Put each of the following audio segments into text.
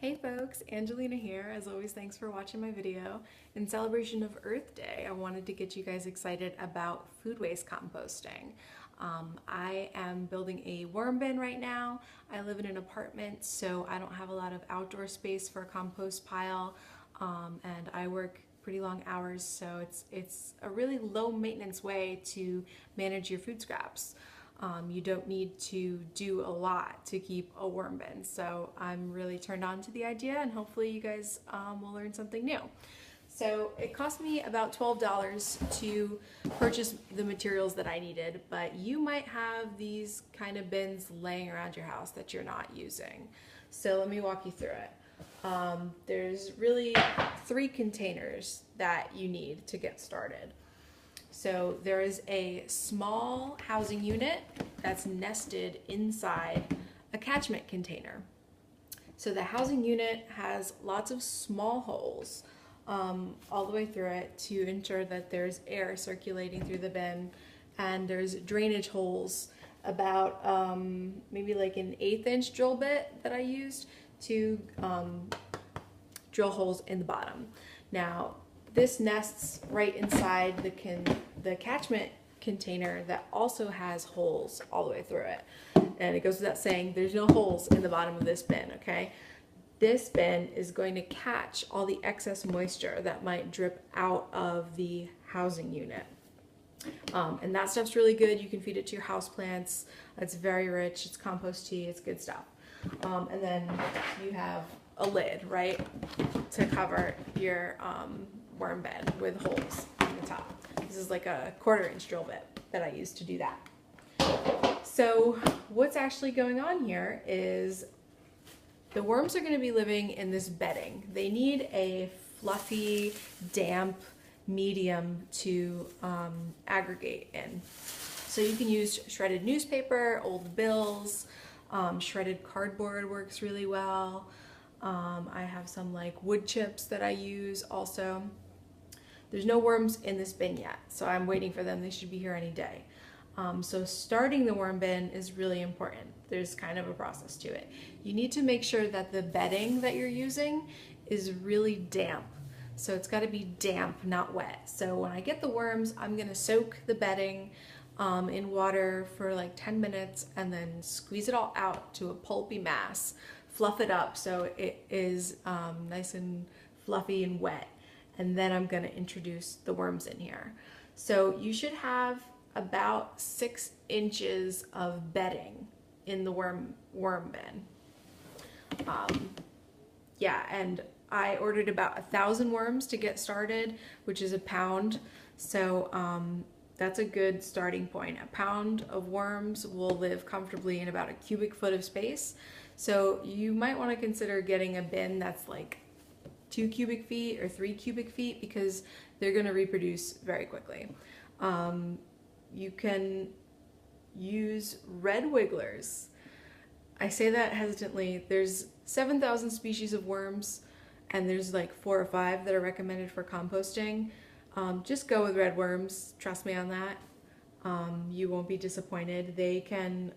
Hey folks, Angelina here. As always, thanks for watching my video. In celebration of Earth Day, I wanted to get you guys excited about food waste composting. I am building a worm bin right now. I live in an apartment, so I don't have a lot of outdoor space for a compost pile, and I work pretty long hours, so it's a really low maintenance way to manage your food scraps. You don't need to do a lot to keep a worm bin. So I'm really turned on to the idea, and hopefully you guys will learn something new. So it cost me about $12 to purchase the materials that I needed, but you might have these kind of bins laying around your house that you're not using. So let me walk you through it. There's really 3 containers that you need to get started. So there is a small housing unit that's nested inside a catchment container. So the housing unit has lots of small holes all the way through it to ensure that there's air circulating through the bin, and there's drainage holes about maybe like an 1/8 inch drill bit that I used to drill holes in the bottom. Now, this nests right inside the catchment container that also has holes all the way through it. And it goes without saying, there's no holes in the bottom of this bin, okay? This bin is going to catch all the excess moisture that might drip out of the housing unit. And that stuff's really good. You can feed it to your houseplants. It's very rich. It's composty. It's good stuff. And then you have a lid, right, to cover your worm bin with holes in the top. This is like a 1/4 inch drill bit that I used to do that. So what's actually going on here is the worms are going to be living in this bedding. They need a fluffy, damp medium to aggregate in. So you can use shredded newspaper, old bills, shredded cardboard works really well. I have some like wood chips that I use also. There's no worms in this bin yet, so I'm waiting for them. They should be here any day. So starting the worm bin is really important. There's kind of a process to it. You need to make sure that the bedding that you're using is really damp. So it's got to be damp, not wet. So when I get the worms, I'm going to soak the bedding in water for like 10 minutes and then squeeze it all out to a pulpy mass. Fluff it up so it is nice and fluffy and wet. And then I'm going to introduce the worms in here. So you should have about 6 inches of bedding in the worm bin. Yeah, and I ordered about 1,000 worms to get started, which is a pound. So that's a good starting point. A pound of worms will live comfortably in about a cubic foot of space. So you might want to consider getting a bin that's like 2 cubic feet or 3 cubic feet because they're going to reproduce very quickly. You can use red wigglers. I say that hesitantly. There's 7,000 species of worms, and there's like 4 or 5 that are recommended for composting. Just go with red worms. Trust me on that. You won't be disappointed. They can,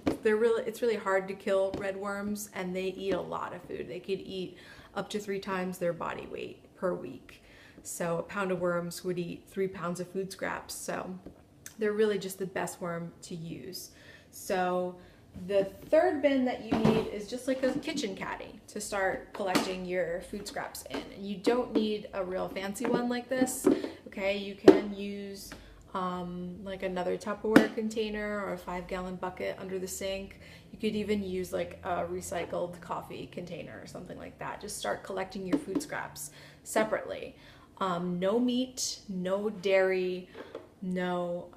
it's really hard to kill red worms, and they eat a lot of food. They could eat up to 3 times their body weight per week. So a pound of worms would eat 3 pounds of food scraps. So they're really just the best worm to use. So the 3rd bin that you need is just like a kitchen caddy to start collecting your food scraps in. And you don't need a real fancy one like this, okay? You can use like another Tupperware container or a 5-gallon bucket under the sink. You could even use like a recycled coffee container or something like that. Just start collecting your food scraps separately. No meat, no dairy, no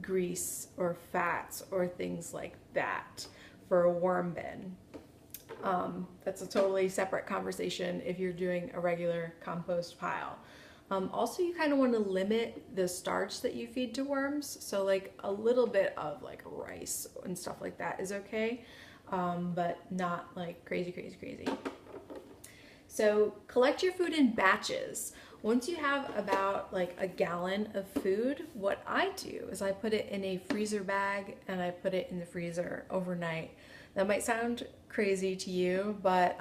grease or fats or things like that for a worm bin. That's a totally separate conversation if you're doing a regular compost pile. Also, you kind of want to limit the starch that you feed to worms. So like a little bit of like rice and stuff like that is okay, but not like crazy. So collect your food in batches. Once you have about like a gallon of food, what I do is I put it in a freezer bag and I put it in the freezer overnight. That might sound crazy to you, but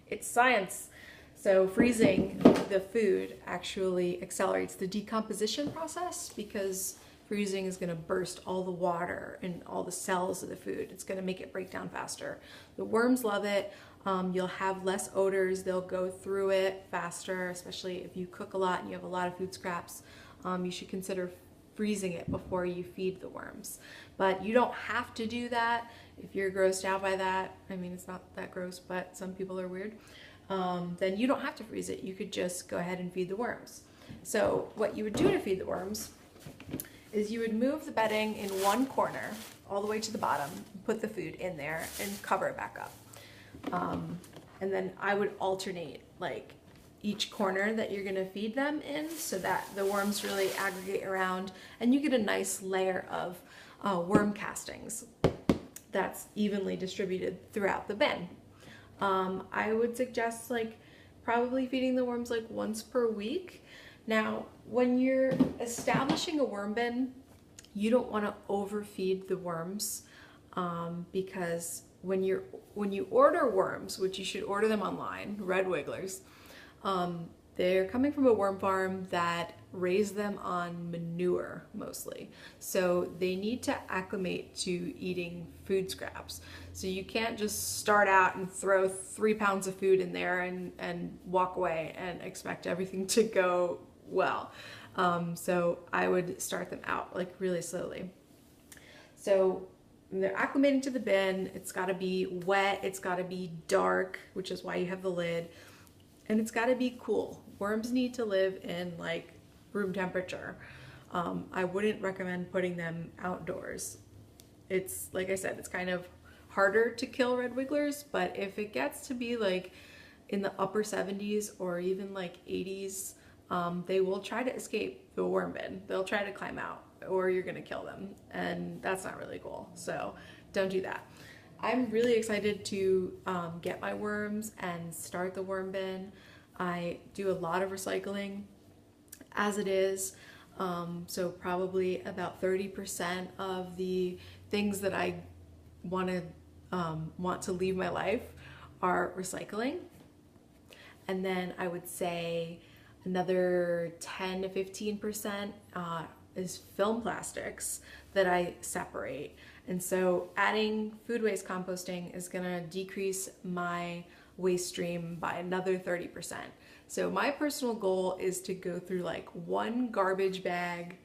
it's science. So freezing the food actually accelerates the decomposition process because freezing is going to burst all the water in all the cells of the food. It's going to make it break down faster. The worms love it. You'll have less odors. They'll go through it faster, especially if you cook a lot and you have a lot of food scraps. You should consider freezing it before you feed the worms. But you don't have to do that if you're grossed out by that. I mean, it's not that gross, but some people are weird. Then you don't have to freeze it. You could just go ahead and feed the worms. So what you would do to feed the worms is you would move the bedding in one corner all the way to the bottom, put the food in there and cover it back up. And then I would alternate like each corner that you're gonna feed them in so that the worms really aggregate around and you get a nice layer of worm castings that's evenly distributed throughout the bin. I would suggest like probably feeding the worms like once per week. Now, when you're establishing a worm bin, you don't want to overfeed the worms because when you order worms, which you should order them online, red wigglers, they're coming from a worm farm that raise them on manure mostly. So they need to acclimate to eating food scraps. So you can't just start out and throw 3 pounds of food in there and walk away and expect everything to go well. So I would start them out like really slowly. So when they're acclimating to the bin, it's got to be wet, it's got to be dark, which is why you have the lid, and it's got to be cool. Worms need to live in like room temperature. I wouldn't recommend putting them outdoors. It's like I said, it's kind of harder to kill red wigglers, but if it gets to be like in the upper 70s or even like 80s, they will try to escape the worm bin. They'll try to climb out or you're gonna kill them, and that's not really cool. So don't do that. I'm really excited to get my worms and start the worm bin. I do a lot of recycling as it is, so probably about 30% of the things that I want to leave my life are recycling, and then I would say another 10 to 15% is film plastics that I separate. And so adding food waste composting is gonna decrease my waste stream by another 30%. So my personal goal is to go through like one garbage bag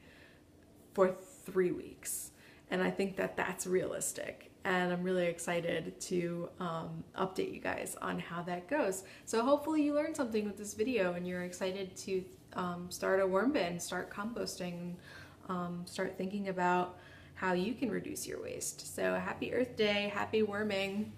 for 3 weeks. And I think that that's realistic. And I'm really excited to update you guys on how that goes. So hopefully you learned something with this video and you're excited to start a worm bin, start composting, start thinking about how you can reduce your waste. So happy Earth Day, happy worming.